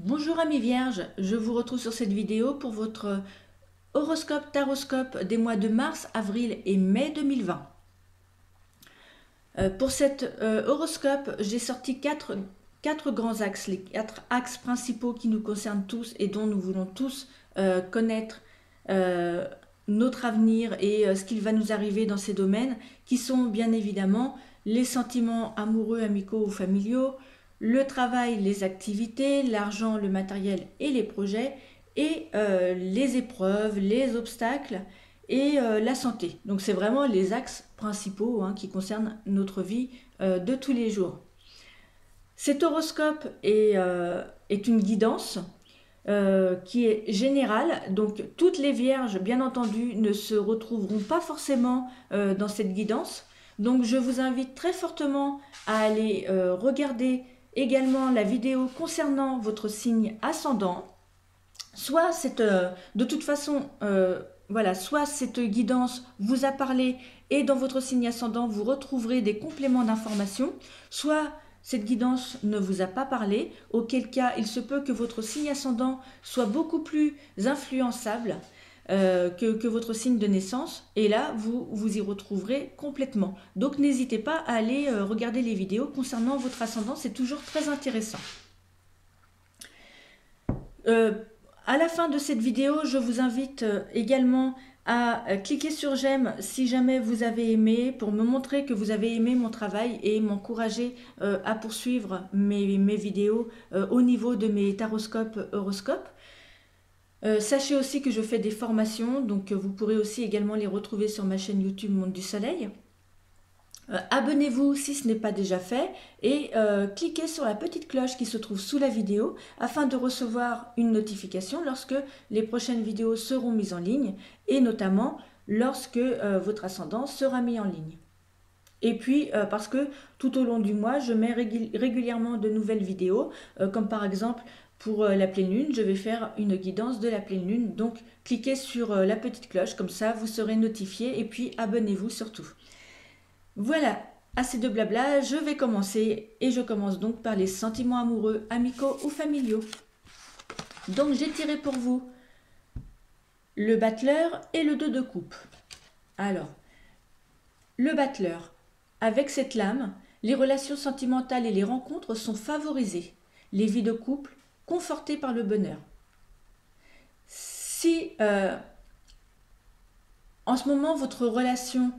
Bonjour amis vierges, je vous retrouve sur cette vidéo pour votre horoscope taroscope des mois de mars, avril et mai 2020. Pour cet horoscope, j'ai sorti quatre grands axes, les 4 axes principaux qui nous concernent tous et dont nous voulons tous connaître notre avenir et ce qu'il va nous arriver dans ces domaines, qui sont bien évidemment les sentiments amoureux, amicaux ou familiaux, le travail, les activités, l'argent, le matériel et les projets, et les épreuves, les obstacles et la santé. Donc c'est vraiment les axes principaux qui concernent notre vie de tous les jours. Cet horoscope est une guidance qui est générale, donc toutes les vierges bien entendu ne se retrouveront pas forcément dans cette guidance. Donc je vous invite très fortement à aller regarder également la vidéo concernant votre signe ascendant. Soit de toute façon, voilà, soit cette guidance vous a parlé et dans votre signe ascendant vous retrouverez des compléments d'informations, soit cette guidance ne vous a pas parlé, auquel cas il se peut que votre signe ascendant soit beaucoup plus influençable que votre signe de naissance, et là vous y retrouverez complètement. Donc n'hésitez pas à aller regarder les vidéos concernant votre ascendant, c'est toujours très intéressant. À la fin de cette vidéo, je vous invite également à cliquer sur j'aime si jamais vous avez aimé, pour me montrer que vous avez aimé mon travail et m'encourager à poursuivre mes vidéos au niveau de mes taroscopes horoscopes. Sachez aussi que je fais des formations, donc vous pourrez aussi également les retrouver sur ma chaîne YouTube Monde du Soleil. Abonnez-vous si ce n'est pas déjà fait et cliquez sur la petite cloche qui se trouve sous la vidéo afin de recevoir une notification lorsque les prochaines vidéos seront mises en ligne et notamment lorsque votre ascendant sera mis en ligne. Et puis parce que tout au long du mois, je mets régulièrement de nouvelles vidéos, comme par exemple pour la pleine lune, je vais faire une guidance de la pleine lune. Donc cliquez sur la petite cloche, comme ça vous serez notifié et puis abonnez-vous surtout. Voilà, assez de blabla, je vais commencer et je commence donc par les sentiments amoureux, amicaux ou familiaux. Donc j'ai tiré pour vous le battleur et le 2 de coupe. Alors, le battleur, avec cette lame, les relations sentimentales et les rencontres sont favorisées, les vies de couple confortées par le bonheur. Si en ce moment votre relation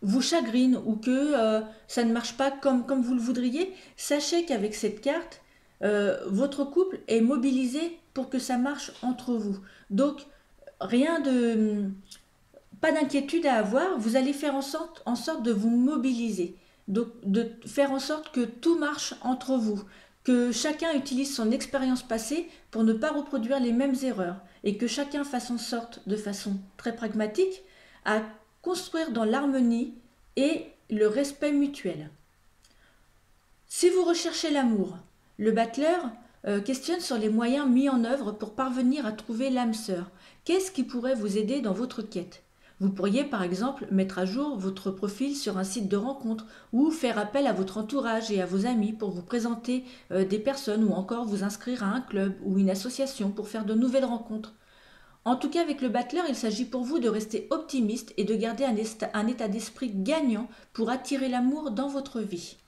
vous chagrine ou que ça ne marche pas comme vous le voudriez, sachez qu'avec cette carte, votre couple est mobilisé pour que ça marche entre vous. Donc, pas d'inquiétude à avoir, vous allez faire en sorte de vous mobiliser, donc de faire en sorte que tout marche entre vous, que chacun utilise son expérience passée pour ne pas reproduire les mêmes erreurs et que chacun fasse en sorte, de façon très pragmatique, à construire dans l'harmonie et le respect mutuel. Si vous recherchez l'amour, le battleur questionne sur les moyens mis en œuvre pour parvenir à trouver l'âme sœur. Qu'est-ce qui pourrait vous aider dans votre quête ? Vous pourriez par exemple mettre à jour votre profil sur un site de rencontre ou faire appel à votre entourage et à vos amis pour vous présenter des personnes ou encore vous inscrire à un club ou une association pour faire de nouvelles rencontres. En tout cas, avec le battleur, il s'agit pour vous de rester optimiste et de garder un état d'esprit gagnant pour attirer l'amour dans votre vie.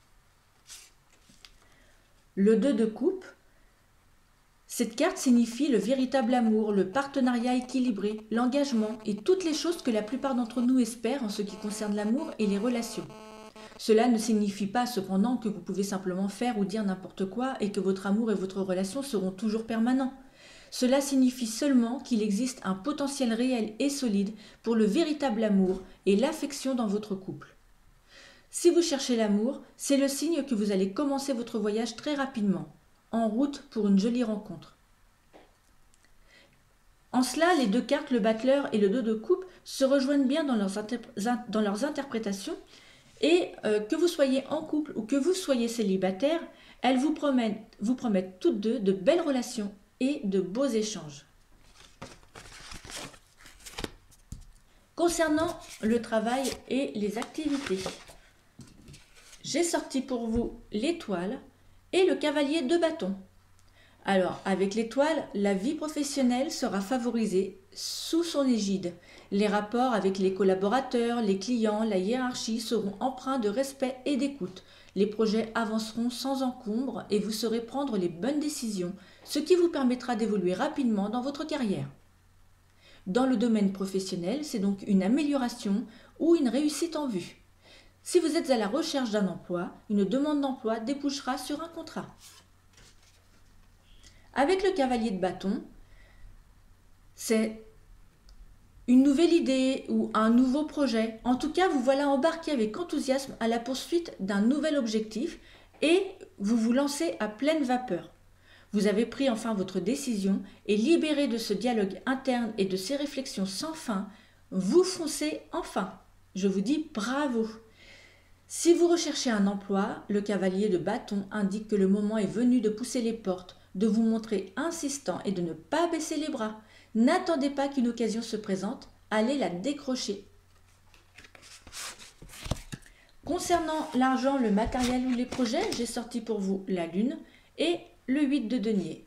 Le 2 de coupe, cette carte signifie le véritable amour, le partenariat équilibré, l'engagement et toutes les choses que la plupart d'entre nous espèrent en ce qui concerne l'amour et les relations. Cela ne signifie pas cependant que vous pouvez simplement faire ou dire n'importe quoi et que votre amour et votre relation seront toujours permanents. Cela signifie seulement qu'il existe un potentiel réel et solide pour le véritable amour et l'affection dans votre couple. Si vous cherchez l'amour, c'est le signe que vous allez commencer votre voyage très rapidement, en route pour une jolie rencontre. En cela, les deux cartes, le battleur et le 2 de coupe, se rejoignent bien dans leurs interprétations et que vous soyez en couple ou que vous soyez célibataire, elles vous promettent toutes deux de belles relations et de beaux échanges. Concernant le travail et les activités, j'ai sorti pour vous l'étoile et le cavalier de bâton. Alors, avec l'étoile, la vie professionnelle sera favorisée sous son égide. Les rapports avec les collaborateurs, les clients, la hiérarchie seront empreints de respect et d'écoute. Les projets avanceront sans encombre et vous saurez prendre les bonnes décisions, ce qui vous permettra d'évoluer rapidement dans votre carrière. Dans le domaine professionnel, c'est donc une amélioration ou une réussite en vue. Si vous êtes à la recherche d'un emploi, une demande d'emploi débouchera sur un contrat. Avec le cavalier de bâton, c'est une nouvelle idée ou un nouveau projet. En tout cas, vous voilà embarqué avec enthousiasme à la poursuite d'un nouvel objectif et vous vous lancez à pleine vapeur. Vous avez pris enfin votre décision et libéré de ce dialogue interne et de ces réflexions sans fin, vous foncez enfin. Je vous dis bravo. Si vous recherchez un emploi, le cavalier de bâton indique que le moment est venu de pousser les portes, de vous montrer insistant et de ne pas baisser les bras. N'attendez pas qu'une occasion se présente, allez la décrocher. Concernant l'argent, le matériel ou les projets, j'ai sorti pour vous la lune et le 8 de denier.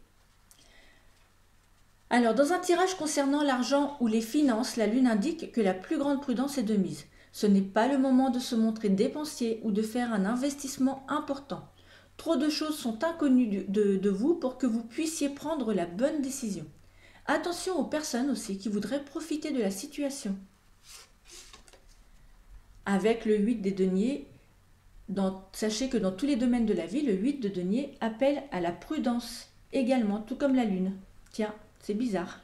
Alors, dans un tirage concernant l'argent ou les finances, la lune indique que la plus grande prudence est de mise. Ce n'est pas le moment de se montrer dépensier ou de faire un investissement important. Trop de choses sont inconnues de vous pour que vous puissiez prendre la bonne décision. Attention aux personnes aussi qui voudraient profiter de la situation. Avec le 8 des deniers, sachez que dans tous les domaines de la vie, le 8 de denier appelle à la prudence également, tout comme la lune. Tiens, c'est bizarre.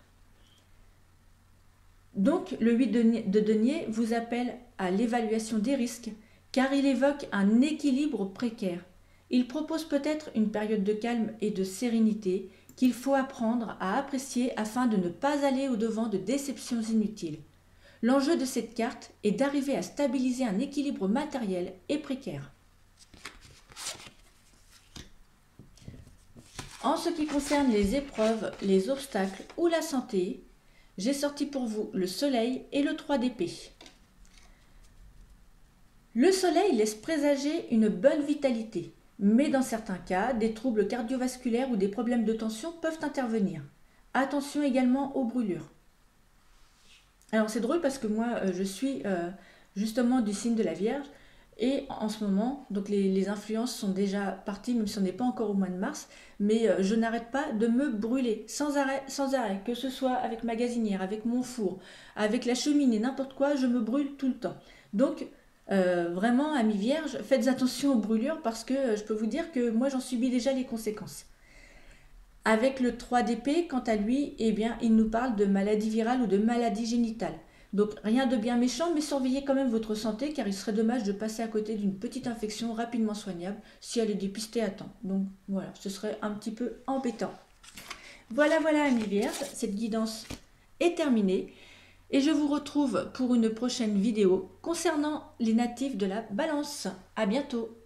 Donc, le 8 de denier vous appelle à l'évaluation des risques, car il évoque un équilibre précaire. Il propose peut-être une période de calme et de sérénité qu'il faut apprendre à apprécier afin de ne pas aller au-devant de déceptions inutiles. L'enjeu de cette carte est d'arriver à stabiliser un équilibre matériel et précaire. En ce qui concerne les épreuves, les obstacles ou la santé, j'ai sorti pour vous le soleil et le 3 d'épée. Le soleil laisse présager une bonne vitalité, mais dans certains cas, des troubles cardiovasculaires ou des problèmes de tension peuvent intervenir. Attention également aux brûlures. Alors c'est drôle parce que moi je suis justement du signe de la Vierge et en ce moment, donc les influences sont déjà parties, même si on n'est pas encore au mois de mars, mais je n'arrête pas de me brûler sans arrêt, que ce soit avec ma gazinière, avec mon four, avec la cheminée, n'importe quoi, je me brûle tout le temps. Donc vraiment, amis vierges, faites attention aux brûlures parce que je peux vous dire que moi j'en subis déjà les conséquences. Avec le 3 d'épée, quant à lui, eh bien, il nous parle de maladie virale ou de maladie génitale. Donc rien de bien méchant, mais surveillez quand même votre santé car il serait dommage de passer à côté d'une petite infection rapidement soignable si elle est dépistée à temps. Donc voilà, ce serait un petit peu embêtant. Voilà, amis vierges, cette guidance est terminée. Et je vous retrouve pour une prochaine vidéo concernant les natifs de la Balance. À bientôt!